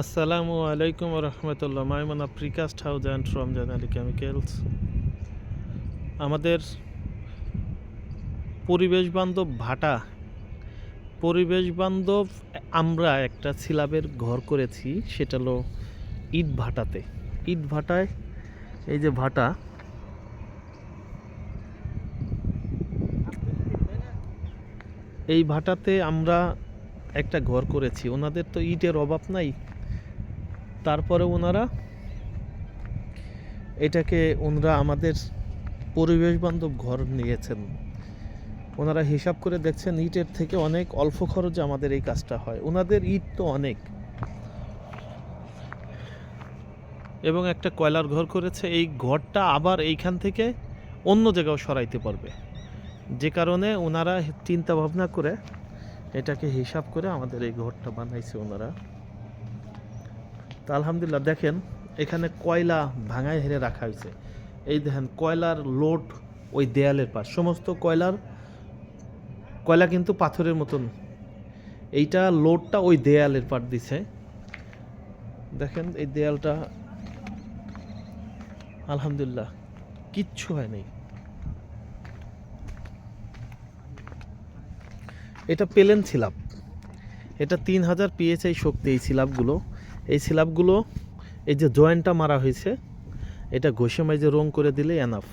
আসসালামু আলাইকুম রহমতুল্লাহ। Maimona precast house and Ramzan Ali chemicals. আমাদের পরিবেশ বান্ধব ভাটা, পরিবেশ বান্ধব আমরা একটা স্ল্যাবের ঘর করেছি, সেটা হলো ইট ভাটাতে। ইট ভাটায় এই যে ভাটা, এই ভাটাতে আমরা একটা ঘর করেছি। ওনাদের তো ইটের অভাব নাই, তারপরে ওনারা ওনারা আমাদের পরিবেশ বান্ধব ঘর নিয়েছেন। ওনারা হিসাব করে দেখছেন ইটের থেকে অনেক অল্প খরচে আমাদের এই কাজটা হয়। ওনাদের ইট তো অনেক, এবং একটা কয়লার ঘর করেছে। এই ঘরটা আবার এইখান থেকে অন্য জায়গাও সরাইতে পারবে, যে কারণে ওনারা চিন্তা ভাবনা করে এটাকে হিসাব করে আমাদের এই ঘরটা বানাইছে ওনারা। তা আলহামদুলিল্লাহ, দেখেন এখানে কয়লা ভাঙায় হেরে রাখা হয়েছে। এই দেখেন কয়লার লোড ওই দেয়ালের পাশ, সমস্ত কয়লা কিন্তু পাথরের মতন। এইটা লোডটা ওই দেয়ালের পাট দিছে। দেখেন এই দেয়ালটা আলহামদুলিল্লাহ কিচ্ছু হয় নাই। এটা প্লেন স্ল্যাব, এটা 3000 PSI শক্তি এই স্ল্যাবগুলো। এই যে জয়েন্টটা মারা হয়েছে, এটা ঘষে মাইজে রং করে দিলে এনাফ,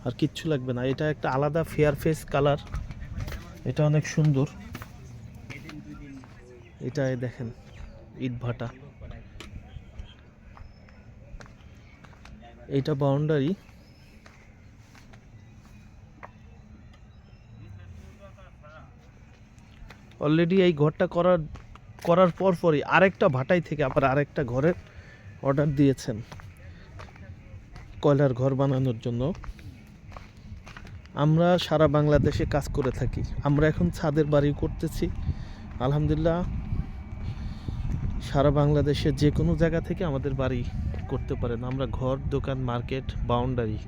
আর কিচ্ছু লাগবে না। এটা একটা আলাদা ফেয়ার ফেস কালার, এটা অনেক সুন্দর। এটা দেখেন ইট ভাটা, এইটা বাউন্ডারি। অলরেডি এই ঘরটা করার পরই আরেকটা ভাটাই থেকে আবার আরেকটা ঘরের অর্ডার দিয়েছেন কয়লার ঘর বানানোর জন্য। আমরা সারা বাংলাদেশে কাজ করে থাকি। আমরা এখন ছাদের বাড়ি করতেছি। আলহামদুলিল্লাহ, সারা বাংলাদেশে যে কোনো জায়গা থেকে আমাদের বাড়ি করতে পারেন। আমরা ঘর, দোকান, মার্কেট, বাউন্ডারি,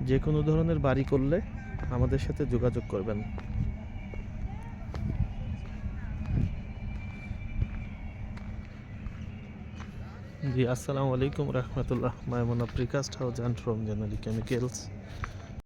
যে কোনো ধরনের বাড়ি করলে আমাদের সাথে যোগাযোগ করবেন। জি, আসসালামু আলাইকুম রহমতুল্লাহ। Maimona precast house and Ramzan Ali chemicals.